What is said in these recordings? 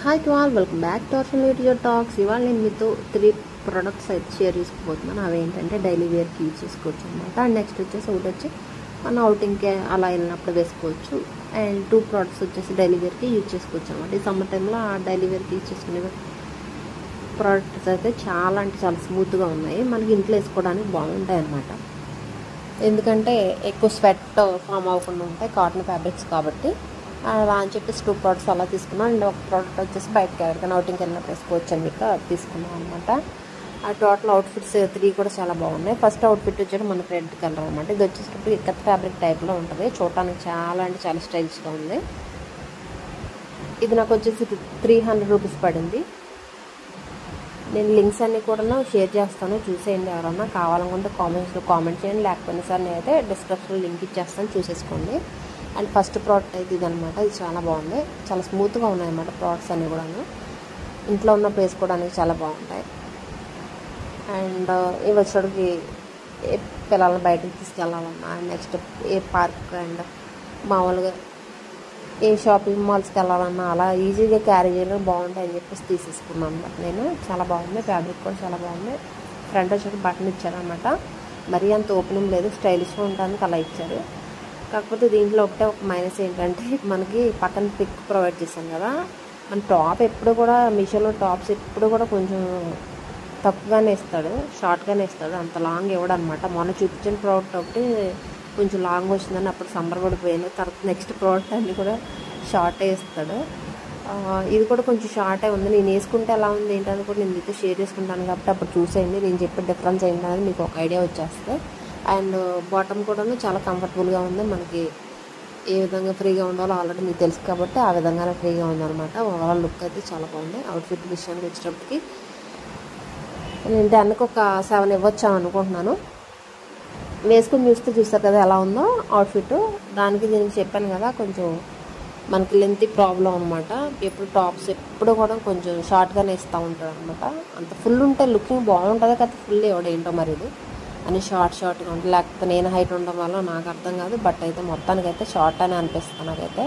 Hi to all, welcome back to our video talks. ఇవాళ నేను మీతో 3 ప్రొడక్ట్స్ అయితే షేర్ చేసుకోబోతున్నాను. అవి ఏంటంటే డైలీ వేర్కి యూజ్ చేసుకోవచ్చు అనమాట. అండ్ నెక్స్ట్ వచ్చేసి ఒకటి వచ్చి మన అవుటింగ్కి అలా వెళ్ళినప్పుడు వేసుకోవచ్చు. అండ్ 2 ప్రొడక్ట్స్ వచ్చేసి డైలీ వేర్కి యూజ్ చేసుకోవచ్చు అనమాట. ఈ సమ్మర్ టైంలో ఆ డైలీ వేర్కి యూజ్ చేసుకునే ప్రొడక్ట్స్ అయితే చాలా అంటే చాలా స్మూత్గా ఉన్నాయి. మనకి ఇంట్లో వేసుకోవడానికి బాగుంటాయి అన్నమాట. ఎందుకంటే ఎక్కువ స్వెట్ ఫామ్ అవ్వకుండా ఉంటాయి, కాటన్ ఫ్యాబ్రిక్స్ కాబట్టి. అలా అని చెప్పేసి 2 ప్రోడక్ట్స్ అలా తీసుకున్నాం. అండ్ ఒక ప్రోడక్ట్ వచ్చేసి బయటకి ఎవరికైనా అవుటింగ్కి వెళ్ళినప్పుడు వేసుకోవచ్చు అని చెప్పి అది తీసుకున్నాం అనమాట. ఆ టోటల్ అవుట్ఫిట్స్ 3 కూడా చాలా బాగున్నాయి. ఫస్ట్ అవుట్ఫిట్ వచ్చేసి మనకు రెడ్ కలర్ అనమాట. ఇది వచ్చేటప్పుడు ఇక్కత్ ఫ్యాబ్రిక్ టైప్లో ఉంటుంది. చూడటానికి చాలా అంటే చాలా స్టైలిష్గా ఉంది. ఇది నాకు వచ్చేసి 300 రూపీస్ పడింది. నేను లింక్స్ అన్నీ కూడా షేర్ చేస్తాను, చూసేయండి. ఎవరన్నా కావాలనుకుంటే కామెంట్స్లో కామెంట్ చేయండి, లేకపోయినా సార్ నేనైతే డిస్క్రిప్షన్లో లింక్ ఇచ్చేస్తాను, చూసేసుకోండి. అండ్ ఫస్ట్ ప్రోడక్ట్ అయితే ఇది అనమాట. ఇది చాలా బాగుంది, చాలా స్మూత్గా ఉన్నాయన్నమాట ప్రోడక్ట్స్ అన్నీ కూడాను. ఇంట్లో ఉన్నప్పుడు వేసుకోవడానికి చాలా బాగుంటాయి. అండ్ ఇవి వచ్చేటికి ఏ పిల్లల్ని బయటకు తీసుకెళ్ళాలన్నా, నెక్స్ట్ ఏ పార్క్ అండ్ మామూలుగా ఏ షాపింగ్ మాల్స్కి వెళ్ళాలన్నా అలా ఈజీగా క్యారీ చేయడం బాగుంటాయి అని చెప్పేసి తీసేసుకున్నాను అనమాట. నేను చాలా బాగుంది, ఫ్యాబ్రిక్ కూడా చాలా బాగుంది. ఫ్రంట్ వచ్చి బటన్ ఇచ్చారనమాట. మరీ అంత ఓపెనింగ్ లేదు, స్టైలిష్గా ఉండడానికి అలా ఇచ్చారు. కాకపోతే దీంట్లో ఒకటే ఒక మైనస్ ఏంటంటే మనకి పక్కన పిక్ ప్రొవైడ్ చేశాం కదా. మన టాప్ ఎప్పుడు కూడా మీషోలో టాప్స్ ఎప్పుడు కూడా కొంచెం తక్కువగానే ఇస్తాడు, షార్ట్గానే ఇస్తాడు, అంత లాంగ్ ఇవ్వడనమాట. మొన్న చూపించిన ప్రోడక్ట్ ఒకటి కొంచెం లాంగ్ వచ్చిందని అప్పుడు సంబర్ పడిపోయాను. తర్వాత నెక్స్ట్ ప్రోడక్ట్ అన్నీ కూడా షార్టే ఇస్తాడు. ఇది కూడా కొంచెం షార్టే ఉంది. నేను వేసుకుంటే ఎలా ఉంది ఏంటని కూడా నేను మీతో షేర్ చేసుకుంటాను కాబట్టి అప్పుడు చూసేయండి. నేను చెప్పే డిఫరెన్స్ ఏంటనేది మీకు ఒక ఐడియా వచ్చేస్తుంది. అండ్ బాటమ్ కూడా చాలా కంఫర్టబుల్గా ఉంది. మనకి ఏ విధంగా ఫ్రీగా ఉండాలో ఆల్రెడీ మీకు తెలుసు కాబట్టి ఆ విధంగానే ఫ్రీగా ఉందన్నమాట. ఓవరాల్ లుక్ అయితే చాలా బాగుంది. అవుట్ఫిట్ విషయానికి వచ్చేటప్పటికి నేను 10కి ఒక 7 ఇవ్వచ్చాను అనుకుంటున్నాను. వేసుకుని చూస్తారు కదా ఎలా ఉందో అవుట్ఫిట్. దానికి దీనికి చెప్పాను కదా, కొంచెం మనకి లెంత్ ప్రాబ్లం అనమాట. ఎప్పుడు టాప్స్ ఎప్పుడు కూడా కొంచెం షార్ట్గానే ఇస్తూ ఉంటాడు అనమాట. అంత ఫుల్ ఉంటే లుకింగ్ బాగుంటుంది కదా, ఫుల్ ఎవడేంటో మరి ఇది అని షార్ట్గా ఉంటుంది. లేకపోతే నేను హైట్ ఉండడం వల్ల నాకు అర్థం కాదు. బట్ అయితే మొత్తానికి అయితే షార్ట్ అని అనిపిస్తుంది నాకైతే.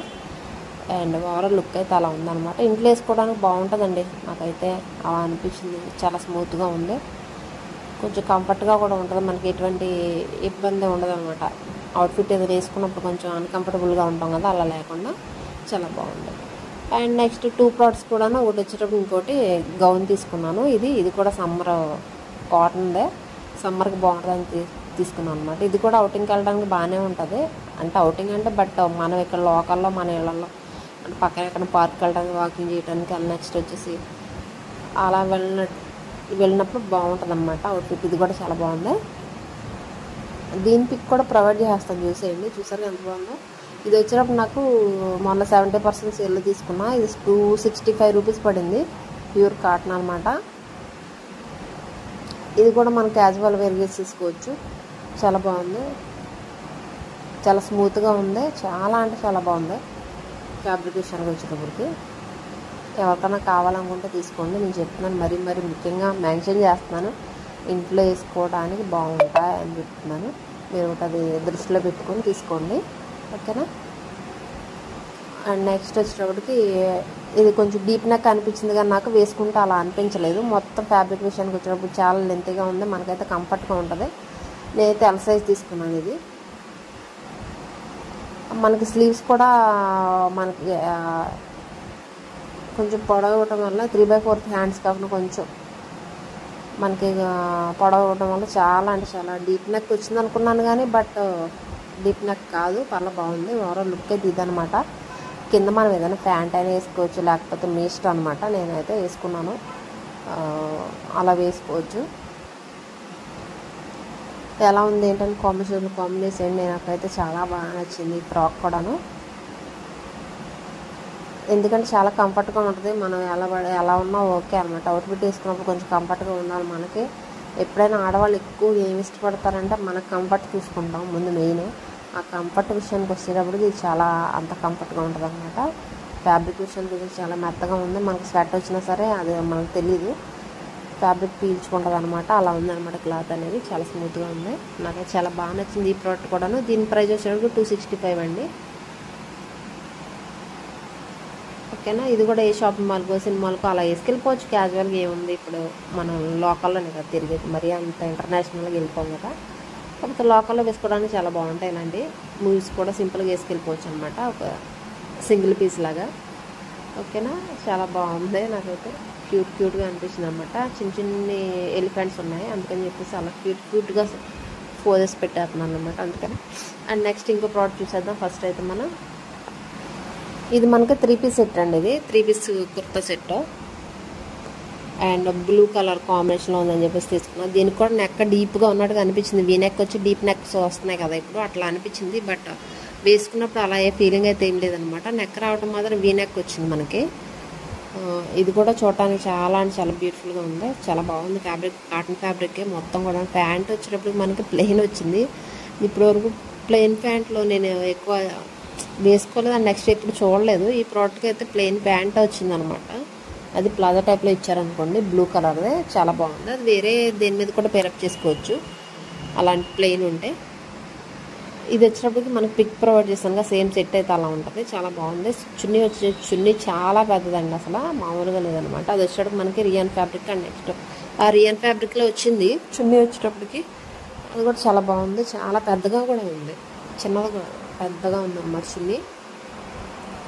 అండ్ ఓవరాల్ లుక్ అయితే అలా ఉందన్నమాట. ఇంట్లో వేసుకోవడానికి బాగుంటుందండి, నాకైతే అలా అనిపించింది. చాలా స్మూత్గా ఉంది, కొంచెం కంఫర్ట్గా కూడా ఉంటుంది. మనకి ఎటువంటి ఇబ్బంది ఉండదు అనమాట. అవుట్ఫిట్ ఏదైనా వేసుకున్నప్పుడు కొంచెం అన్కంఫర్టబుల్గా ఉంటాం కదా, అలా లేకుండా చాలా బాగుంది. అండ్ నెక్స్ట్ 2 ప్రోడక్ట్స్ కూడా ఒకటి వచ్చేటప్పుడు ఇంకోటి గౌన్ తీసుకున్నాను. ఇది కూడా సమ్మర్ కాటన్దే, సమ్మర్కి బాగుంటుందని తీసుకున్నాను అనమాట. ఇది కూడా అవుటింగ్కి వెళ్ళడానికి బాగానే ఉంటుంది. అంటే అవుటింగ్ అంటే బట్ మనం ఇక్కడ లోకల్లో మన ఇళ్ళల్లో అంటే పక్కన ఎక్కడ పార్క్ వెళ్ళడానికి, వాకింగ్ చేయడానికి, నెక్స్ట్ వచ్చేసి అలా వెళ్ళినప్పుడు బాగుంటుంది అనమాట అవుట్ఫిట్. ఇది కూడా చాలా బాగుంది. దీని పిక్ కూడా ప్రొవైడ్ చేస్తాను, చూసేయండి. చూసారు ఎంత బాగుందో. ఇది వచ్చేటప్పుడు నాకు మొన్న 70% సేల్లో తీసుకున్నా. ఇది 265 రూపీస్ పడింది. ప్యూర్ కాటన్ అనమాట. ఇది కూడా మనం క్యాజువల్ వేర్ తీసుకోవచ్చు. చాలా బాగుంది, చాలా స్మూత్గా ఉంది, చాలా అంటే చాలా బాగుంది. ఫ్యాబ్రిక్ విషయానికి వచ్చేటప్పటికి ఎవరికైనా కావాలనుకుంటే తీసుకోండి. నేను చెప్తున్నాను, మరీ ముఖ్యంగా మెన్షన్ చేస్తున్నాను, ఇంట్లో వేసుకోవడానికి బాగుంటాయి అని చెప్తున్నాను. మీరు ఒకటి అది దృష్టిలో పెట్టుకొని తీసుకోండి, ఓకేనా. అండ్ నెక్స్ట్ వచ్చేటప్పటికి ఇది కొంచెం డీప్ నెక్ అనిపించింది కానీ నాకు వేసుకుంటే అలా అనిపించలేదు. మొత్తం ఫ్యాబ్రిక్ విషయానికి వచ్చేటప్పుడు చాలా లెంత్గా ఉంది, మనకైతే కంఫర్ట్గా ఉంటుంది. నేనైతే ఎల్ సైజ్ తీసుకున్నాను. ఇది మనకి స్లీవ్స్ కూడా మనకి కొంచెం పొడవు ఇవ్వడం వల్ల 3/4 హ్యాండ్స్ కాకుండా కొంచెం మనకి పొడవు ఇవ్వడం వల్ల చాలా అంటే చాలా డీప్ నెక్ వచ్చింది అనుకున్నాను కానీ బట్ డీప్ నెక్ కాదు, పర్లేదు బాగుంది. ఓవరాల్ లుక్ అయితే ఇదనమాట. కింద మనం ఏదైనా ప్యాంట్ అయినా వేసుకోవచ్చు, లేకపోతే మీ ఇష్టం అనమాట. నేనైతే వేసుకున్నాను, అలా వేసుకోవచ్చు. ఎలా ఉంది ఏంటని కాంబినేషన్ నాకైతే చాలా బాగా నచ్చింది ఈ ఫ్రాక్ కూడాను. ఎందుకంటే చాలా కంఫర్ట్గా ఉంటుంది. మనం ఎలా ఉన్నా ఓకే అనమాట. అవుట్ఫిట్ వేసుకున్నప్పుడు కొంచెం కంఫర్ట్గా ఉండాలి మనకి. ఎప్పుడైనా ఆడవాళ్ళు ఎక్కువ ఏమి ఇష్టపడతారంటే మనకు కంఫర్ట్ చూసుకుంటాం ముందు మెయిన్. ఆ కంఫర్ట్ విషయానికి వచ్చేటప్పటికి ఇది చాలా అంత కంఫర్ట్గా ఉంటుంది అనమాట. ఫ్యాబ్రిక్ విషయానికి చాలా మెత్తగా ఉంది. మనకి స్వెట్ వచ్చినా సరే అది మనకు తెలీదు, ఫ్యాబ్రిక్ పీల్చుకుంటుంది అనమాట. అలా ఉందన్నమాట క్లాత్ అనేది, చాలా స్మూత్గా ఉంది. నాకైతే చాలా బాగా నచ్చింది ఈ ప్రోడక్ట్ కూడాను. దీని ప్రైస్ వచ్చేటప్పుడు 265 అండి. ఓకేనా. ఇది కూడా ఏ షాపింగ్ మాల్కో సినిమాలకో అలా వేసుకెళ్ళిపోవచ్చు క్యాజువల్గా, ఏముంది ఇప్పుడు మనం లోకల్లోనే కదా తిరిగేది, మరీ అంత ఇంటర్నేషనల్గా వెళ్ళిపోం కదా. కాకపోతే లోకల్లో వేసుకోవడానికి చాలా బాగుంటాయి ఇలాంటి. మూవీస్ కూడా సింపుల్గా వేసుకెళ్ళిపోవచ్చు అనమాట, ఒక సింగిల్ పీస్ లాగా. ఓకేనా, చాలా బాగుంది, నాకైతే క్యూట్గా అనిపించింది అనమాట. చిన్ని ఎలిఫెంట్స్ ఉన్నాయి, అందుకని చెప్పేసి అలా క్యూట్గా ఫోజెస్ పెట్టేస్తున్నాను అనమాట, అందుకని. అండ్ నెక్స్ట్ ఇంకో ప్రోడక్ట్ చూసేద్దాం. ఫస్ట్ అయితే మనం ఇది మనకి 3 పీస్ సెట్ అండి, ఇది 3 piece kurta set and blue colour కాంబినేషన్లో ఉందని చెప్పేసి తీసుకున్నాను. దీనికి కూడా నెక్ డీప్గా ఉన్నట్టుగా అనిపించింది, వీ నెక్ వచ్చి డీప్ నెక్స్ వస్తున్నాయి కదా ఇప్పుడు, అట్లా అనిపించింది. బట్ వేసుకున్నప్పుడు అలా ఏ ఫీలింగ్ అయితే ఏం లేదనమాట. నెక్ రావడం మాత్రం వీ నెక్ వచ్చింది మనకి. ఇది కూడా చూడటానికి చాలా అంటే చాలా బ్యూటిఫుల్గా ఉంది, చాలా బాగుంది. ఫ్యాబ్రిక్ కాటన్ ఫ్యాబ్రిక్ మొత్తం కూడా. ప్యాంట్ వచ్చేటప్పుడు మనకి ప్లెయిన్ వచ్చింది. ఇప్పటి వరకు ప్లెయిన్ ప్యాంట్లో నేను ఎక్కువ వేసుకోలేదు, అండ్ నెక్స్ట్ ఎప్పుడు చూడలేదు. ఈ ప్రోడక్ట్కి అయితే ప్లెయిన్ ప్యాంట్ వచ్చిందనమాట, అది ప్లాజా టైప్లో ఇచ్చారనుకోండి, బ్లూ కలర్దే, చాలా బాగుంది. అది వేరే దేని మీద కూడా పేరప్ చేసుకోవచ్చు అలాంటి ప్లెయిన్ ఉంటే. ఇది వచ్చినప్పటికి మనకి పిక్ ప్రొవైడ్ చేస్తాను, సేమ్ సెట్ అయితే అలా ఉంటుంది, చాలా బాగుంది. చున్నీ చాలా పెద్దదండి, అసలు మామూలుగా లేదనమాట. అది వచ్చేటప్పుడు మనకి రియాన్ ఫ్యాబ్రిక్, అండ్ నెక్స్ట్ ఆ రియాన్ ఫ్యాబ్రిక్లో వచ్చింది చున్నీ వచ్చేటప్పటికి. అది కూడా చాలా బాగుంది, చాలా పెద్దగా కూడా ఉంది, చిన్నగా పెద్దగా ఉందన్నమాట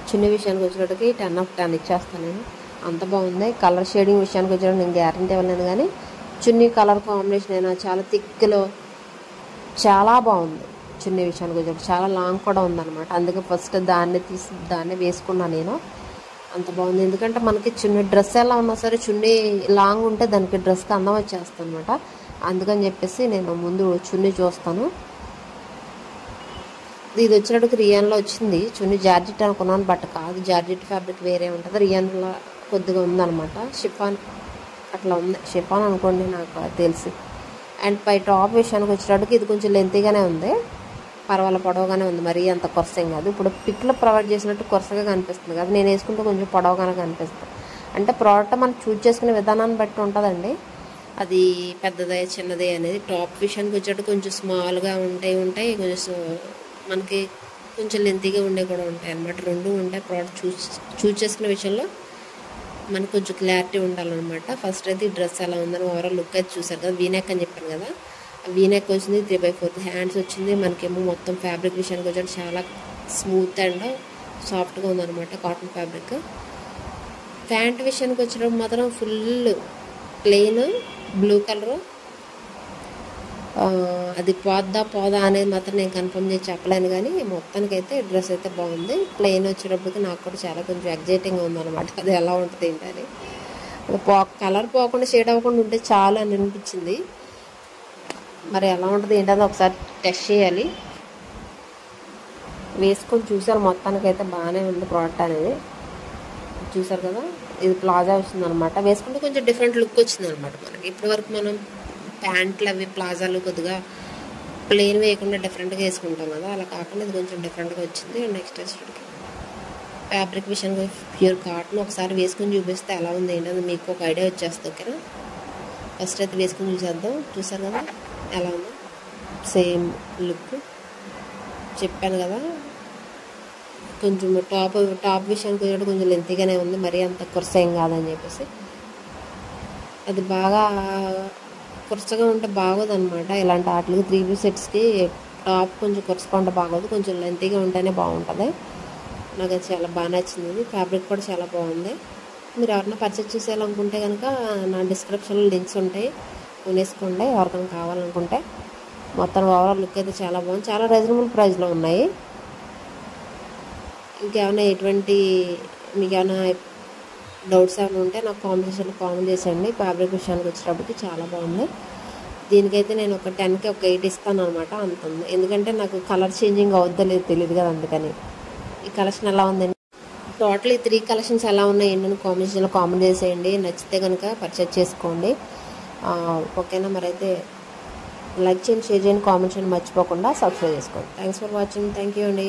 చున్నీ విషయానికి వచ్చేటప్పటికి 10 of 10 ఇచ్చేస్తాను నేను, అంత బాగుంది. కలర్ షేడింగ్ విషయానికి వచ్చేటప్పుడు నేను గ్యారంటీ ఇవ్వలేను, కానీ చున్నీ కలర్ కాంబినేషన్ అయినా చాలా థిక్లో చాలా బాగుంది. చున్నీ విషయానికి వచ్చేటప్పుడు చాలా లాంగ్ కూడా ఉందన్నమాట, అందుకే ఫస్ట్ దాన్ని వేసుకున్నాను నేను, అంత బాగుంది. ఎందుకంటే మనకి చున్నీ డ్రెస్ ఎలా ఉన్నా సరే చున్నీ లాంగ్ ఉంటే దానికి డ్రెస్కి అందం వచ్చేస్తుంది అనమాట, అందుకని చెప్పేసి నేను ముందు చున్నీ చూస్తాను. ఇది వచ్చినట్టుగా రియాన్లో వచ్చింది చున్నీ, జార్జెట్ అనుకున్నాను, బట్ కాదు, జార్జెట్ ఫ్యాబ్రిక్ వేరే ఉంటుంది, రియాన్లో కొద్దిగా ఉందన్నమాట. షిఫాన్ అట్లా ఉంది, షిఫాన్ అనుకోండి నాకు తెలిసి. అండ్ పై టాప్ విషయానికి వచ్చేటట్టుకి ఇది కొంచెం లెంతీగానే ఉంది, పర్వాలేదు పొడవుగానే ఉంది, మరీ అంత కొరసేం కాదు. ఇప్పుడు పిక్లో ప్రొవైడ్ చేసినట్టు కొరసగా కనిపిస్తుంది కదా, నేను వేసుకుంటే కొంచెం పొడవుగానే కనిపిస్తుంది. అంటే ప్రోడక్ట్ మనం చూజ్ చేసుకునే విధానాన్ని బట్టి ఉంటుందండి, అది పెద్దదే చిన్నదే అనేది. టాప్ విషయానికి వచ్చేటట్టు కొంచెం స్మాల్గా ఉంటాయి, కొంచెం మనకి కొంచెం లెంతీగా ఉండే కూడా ఉంటాయి అన్నమాట, రెండు ఉంటాయి. ప్రోడక్ట్ చూజ్ చేసుకునే విషయంలో మనకు కొంచెం క్లారిటీ ఉండాలన్నమాట. ఫస్ట్ అయితే ఈ డ్రెస్ ఎలా ఉందని ఓవరాల్ లుక్ అయితే చూసారు కదా, వీనెక్ అని చెప్పాను కదా, వీనెక్ వచ్చింది, 3/4 హ్యాండ్స్ వచ్చింది. మనకేమో మొత్తం ఫ్యాబ్రిక్ విషయానికి వచ్చాడు చాలా స్మూత్ అండ్ సాఫ్ట్గా ఉందన్నమాట, కాటన్ ఫ్యాబ్రిక్. ప్యాంట్ విషయానికి వచ్చినప్పుడు మాత్రం ఫుల్ ప్లెయిన్ బ్లూ కలరు, అది పోదా అనేది మాత్రం నేను కన్ఫర్మ్ చేసి చెప్పలేను, కానీ మొత్తానికైతే డ్రెస్ అయితే బాగుంది. ప్లెయిన్ వచ్చేటప్పటికి నాకు కూడా చాలా కొంచెం ఎగ్జైటింగ్గా ఉందన్నమాట, అది ఎలా ఉంటుంది ఏంటని. కలర్ పోకుండా షేడ్ అవ్వకుండా ఉంటే చాలు అని అనిపించింది, మరి ఎలా ఉంటుంది ఏంటని ఒకసారి టెస్ట్ చేయాలి. వేసుకొని చూసారు, మొత్తానికైతే బాగానే ఉంది ప్రోడక్ట్ అనేది, చూసారు కదా. ఇది ప్లాజా వచ్చిందనమాట, వేసుకుంటే కొంచెం డిఫరెంట్ లుక్ వచ్చిందనమాట మనకి. ఇప్పటివరకు మనం ప్యాంట్లు అవి ప్లాజాలు కొద్దిగా ప్లెయిన్ వేయకుండా డిఫరెంట్గా వేసుకుంటాం కదా, అలా కాకుండా ఇది కొంచెం డిఫరెంట్గా వచ్చింది. నెక్స్ట్ వచ్చేటికి ఫ్యాబ్రిక్ విషయానికి ప్యూర్ కాటన్, ఒకసారి వేసుకొని చూపిస్తే ఎలా ఉంది ఏంటది మీకు ఒక ఐడియా వచ్చేస్తుంది. ఓకేనా, ఫస్ట్ అయితే వేసుకొని చూసేద్దాం. చూసారు కదా ఎలా ఉందో, సేమ్ లుక్ చెప్పాను కదా. కొంచెం టాప్ విషయానికి వచ్చేటప్పుడు కొంచెం లెంతీగానే ఉంది, మరీ అంత కురసేం కాదని చెప్పేసి. అది బాగా కురసగా ఉంటే బాగోదు అనమాట, ఇలాంటి వాటికి 3 పీస్ సెట్స్కి టాప్ కొంచెం కురసగా ఉంటే బాగోదు, కొంచెం లెంతీగా ఉంటేనే బాగుంటుంది. నాకు అది చాలా బాగా నచ్చింది, ఫ్యాబ్రిక్ కూడా చాలా బాగుంది. మీరు ఎవరైనా పర్చేస్ చేసేయాలనుకుంటే కనుక నా డిస్క్రిప్షన్లో లింక్స్ ఉంటాయి, కొనేసుకోండి ఎవరికైనా కావాలనుకుంటే. మొత్తం ఓవరాల్ లుక్ అయితే చాలా బాగుంది, చాలా రీజనబుల్ ప్రైస్లో ఉన్నాయి. ఇంకేమైనా మీకు ఏమైనా డౌట్స్ ఏమైనా ఉంటే నాకు కామెంట్ చేసేయండి. ఫ్యాబ్రిక్ విషయానికి వచ్చేటప్పటికి చాలా బాగుంది. దీనికైతే నేను ఒక 10కి ఒక 8 ఇస్తాను అనమాట, అంత ఉంది. ఎందుకంటే నాకు కలర్ చేంజింగ్ అవుద్దో లేదు తెలియదు కదా, అందుకని. ఈ కలెక్షన్ ఎలా ఉందండి, టోటల్ ఈ 3 కలెక్షన్స్ ఎలా ఉన్నాయి ఏంటని కామెంట్ చేసేయండి. నచ్చితే కనుక పర్చేజ్ చేసుకోండి. ఓకేనా, మరైతే లైక్ చేయండి, షేర్ చేయండి, కామెంట్ చేయండి, మర్చిపోకుండా సబ్స్క్రైబ్ చేసుకోండి. Thanks for watching, thank you అండి.